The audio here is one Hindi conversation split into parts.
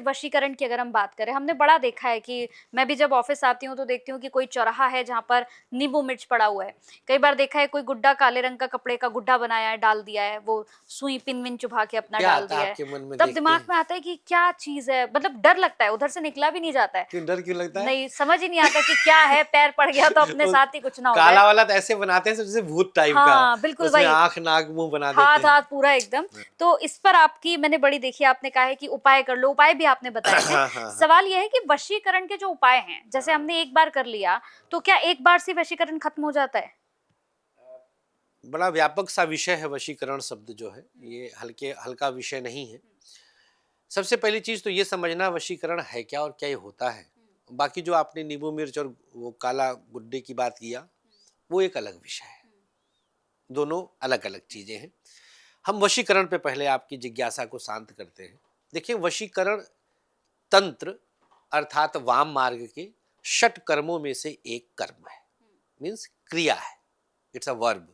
वशीकरण की अगर हम बात करें, हमने बड़ा देखा है कि मैं भी जब ऑफिस आती हूँ तो देखती हूँ कि कोई चौराहा है जहाँ पर नींबू मिर्च पड़ा हुआ है। कई बार देखा है कोई गुड्डा काले रंग का कपड़े का गुड्डा बनाया है, डाल दिया है, वो सुई पिन विन चुभा के अपना क्या डाल आता है दिया है। आपके मन में तब देखते दिमाग हैं? में आता है कि क्या चीज है, मतलब डर लगता है, उधर से निकला भी नहीं जाता है। क्यों, डर क्यों लगता है? नहीं समझ ही नहीं आता कि क्या है, पैर पड़ गया तो अपने वो साथ ही कुछ ना हो जाए। काला वाला तो ऐसे बनाते हैं जैसे भूत टाइप का, हाँ बिल्कुल उसमें वही, आंख नाक मुंह बना देते हाथ हैं। हाथ पूरा एकदम। तो इस पर आपकी मैंने बड़ी देखी, आपने कहा है कि उपाय कर लो, उपाय भी आपने बताए हैं। हाँ हाँ हाँ। सवाल यह है कि वशीकरण के जो उपाय हैं, जैसे हमने एक बार कर लिया तो क्या एक बार से वशीकरण खत्म हो जाता है? बड़ा व्यापक सा विषय है वशीकरण शब्द जो है, ये हल्का विषय नहीं है। सबसे पहली चीज तो ये समझना वशीकरण है क्या और क्या ये होता है। बाकी जो आपने नींबू मिर्च और वो काला गुड्डे की बात किया, वो एक अलग विषय है। दोनों अलग अलग चीजें हैं। हम वशीकरण पे पहले आपकी जिज्ञासा को शांत करते हैं। देखिए, वशीकरण तंत्र अर्थात वाम मार्ग के षट कर्मों में से एक कर्म है, मीन्स क्रिया है, इट्स अ वर्ब।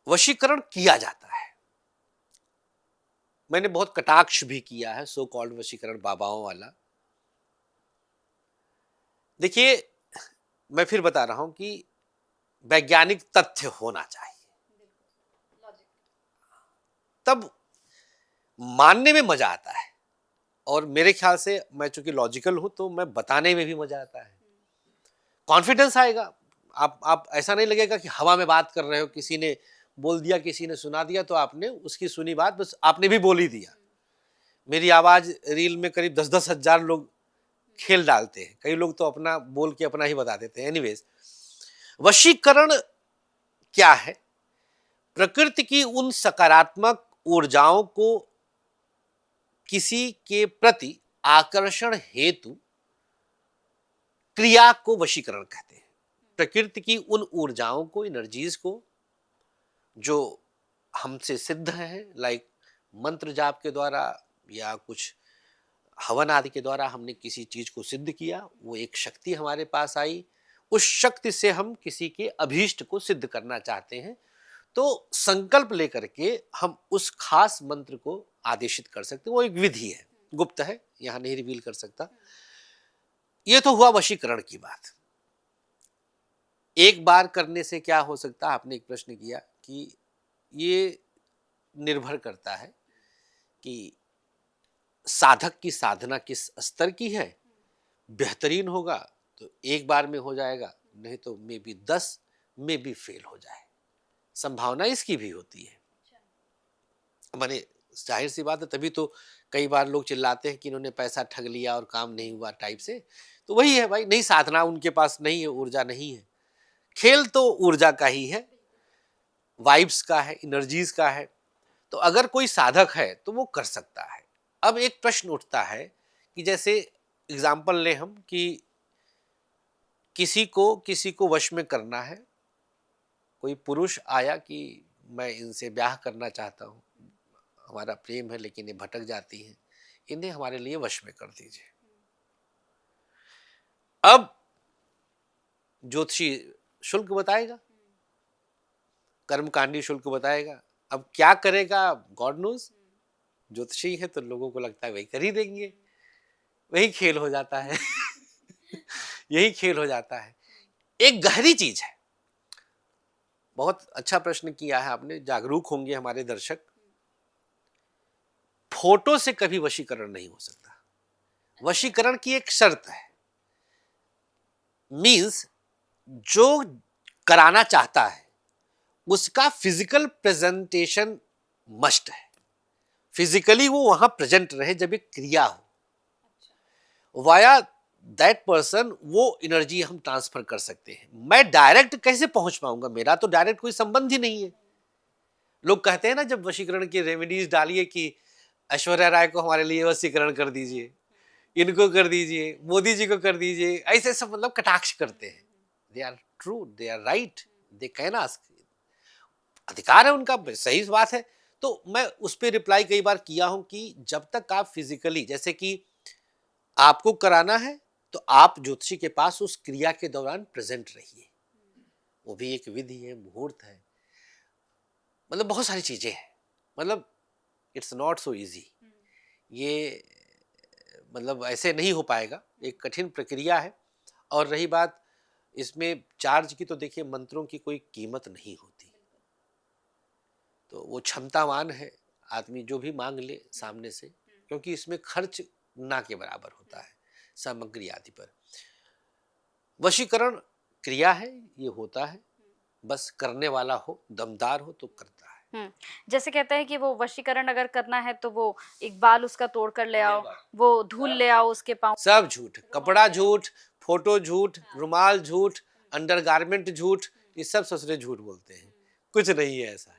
वशीकरण किया जाता है, मैंने बहुत कटाक्ष भी किया है सो कॉल्ड वशीकरण बाबाओं वाला। देखिए, मैं फिर बता रहा हूं कि वैज्ञानिक तथ्य होना चाहिए, तब मानने में मजा आता है। और मेरे ख्याल से मैं चूंकि लॉजिकल हूं तो मैं बताने में भी मजा आता है, कॉन्फिडेंस आएगा। आप ऐसा नहीं लगेगा कि हवा में बात कर रहे हो, किसी ने बोल दिया, किसी ने सुना दिया तो आपने उसकी सुनी बात बस आपने भी बोल ही दिया। मेरी आवाज रील में करीब 10-10 हजार लोग खेल डालते हैं, कई लोग तो अपना बोल के अपना ही बता देते हैं। एनीवेज, वशीकरण क्या है? प्रकृति की उन सकारात्मक ऊर्जाओं को किसी के प्रति आकर्षण हेतु क्रिया को वशीकरण कहते हैं। प्रकृति की उन ऊर्जाओं को, एनर्जीज को जो हमसे सिद्ध है, लाइक मंत्र जाप के द्वारा या कुछ हवन आदि के द्वारा हमने किसी चीज को सिद्ध किया, वो एक शक्ति हमारे पास आई, उस शक्ति से हम किसी के अभीष्ट को सिद्ध करना चाहते हैं, तो संकल्प लेकर के हम उस खास मंत्र को आदेशित कर सकते हैं। वो एक विधि है, गुप्त है, यहां नहीं रिवील कर सकता। ये तो हुआ वशीकरण की बात। एक बार करने से क्या हो सकता है, आपने एक प्रश्न किया कि ये निर्भर करता है कि साधक की साधना किस स्तर की है। बेहतरीन होगा तो एक बार में हो जाएगा, नहीं तो मे बी 10 में भी फेल हो जाए, संभावना इसकी भी होती है। माने जाहिर सी बात है, तभी तो कई बार लोग चिल्लाते हैं कि इन्होंने पैसा ठग लिया और काम नहीं हुआ टाइप से। तो वही है भाई, नहीं साधना उनके पास नहीं है, ऊर्जा नहीं है। खेल तो ऊर्जा का ही है, वाइब्स का है, एनर्जीज का है। तो अगर कोई साधक है तो वो कर सकता है। अब एक प्रश्न उठता है कि जैसे एग्जाम्पल लें हम कि किसी को वश में करना है। कोई पुरुष आया कि मैं इनसे ब्याह करना चाहता हूँ, हमारा प्रेम है लेकिन ये भटक जाती हैं, इन्हें हमारे लिए वश में कर दीजिए। अब ज्योतिषी शुल्क बताएगा, कर्मकांडी शुल्क बताएगा। अब क्या करेगा, गॉड नोज। ज्योतिषी है तो लोगों को लगता है वही कर ही देंगे, वही खेल हो जाता है। यही खेल हो जाता है। एक गहरी चीज है। बहुत अच्छा प्रश्न किया है आपने, जागरूक होंगे हमारे दर्शक। फोटो से कभी वशीकरण नहीं हो सकता। वशीकरण की एक शर्त है, मींस जो कराना चाहता है उसका फिजिकल प्रेजेंटेशन मस्ट है। फिजिकली वो वहां प्रेजेंट रहे जब एक क्रिया हो, वाया दैट पर्सन वो एनर्जी हम ट्रांसफर कर सकते हैं। मैं डायरेक्ट कैसे पहुंच पाऊंगा, मेरा तो डायरेक्ट कोई संबंध ही नहीं है। लोग कहते हैं ना, जब वशीकरण की रेमेडीज डालिए कि ऐश्वर्या राय को हमारे लिए वशीकरण कर दीजिए, इनको कर दीजिए, मोदी जी को कर दीजिए, ऐसे सब मतलब कटाक्ष करते हैं। They are true, they are right, they can ask, अधिकार है उनका, सही बात है। तो मैं उस पर रिप्लाई कई बार किया हूं कि जब तक आप फिजिकली, जैसे कि आपको कराना है तो आप ज्योतिषी के पास उस क्रिया के दौरान प्रेजेंट रहिए, वो भी एक विधि है, मुहूर्त है, मतलब बहुत सारी चीजें हैं। मतलब इट्स नॉट सो इजी। ये मतलब ऐसे नहीं हो पाएगा, एक कठिन प्रक्रिया है। और रही बात इसमें चार्ज की, तो देखिए मंत्रों की कोई कीमत नहीं होती, तो वो क्षमतावान है आदमी जो भी मांग ले सामने से, क्योंकि इसमें खर्च ना के बराबर होता है सामग्री आदि पर। वशीकरण क्रिया है, ये होता है, बस करने वाला हो, दमदार हो तो करता है। जैसे कहते हैं कि वो वशीकरण अगर करना है तो वो एक बाल उसका तोड़ कर ले आओ, वो धूल ले आओ उसके पाँव। सब झूठ, कपड़ा झूठ, फोटो झूठ, रुमाल झूठ, अंडरगारमेंट झूठ, ये सब ससुरे झूठ बोलते हैं, कुछ नहीं है ऐसा।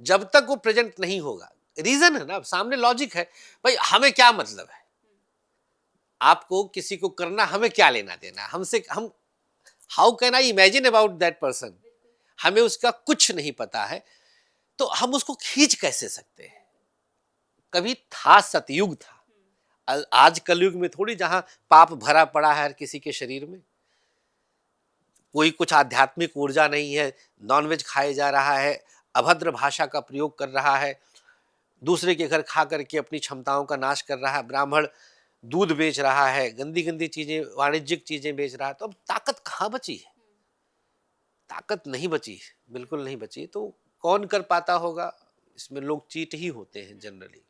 जब तक वो प्रेजेंट नहीं होगा, रीजन है ना सामने, लॉजिक है भाई, हमें क्या मतलब है, आपको किसी को करना, हमें क्या लेना देना हमसे, हम how can I imagine about that person, हमें उसका कुछ नहीं पता है, तो हम उसको खींच कैसे सकते हैं। कभी था, सतयुग था, आज कलयुग में थोड़ी, जहां पाप भरा पड़ा है हर किसी के शरीर में, कोई कुछ आध्यात्मिक ऊर्जा नहीं है, नॉनवेज खाए जा रहा है, अभद्र भाषा का प्रयोग कर रहा है, दूसरे के घर खा करके अपनी क्षमताओं का नाश कर रहा है, ब्राह्मण दूध बेच रहा है, गंदी गंदी चीजें, वाणिज्यिक चीजें बेच रहा है, तो अब ताकत कहाँ बची है, ताकत नहीं बची, बिल्कुल नहीं बची। तो कौन कर पाता होगा, इसमें लोग चीट ही होते हैं जनरली।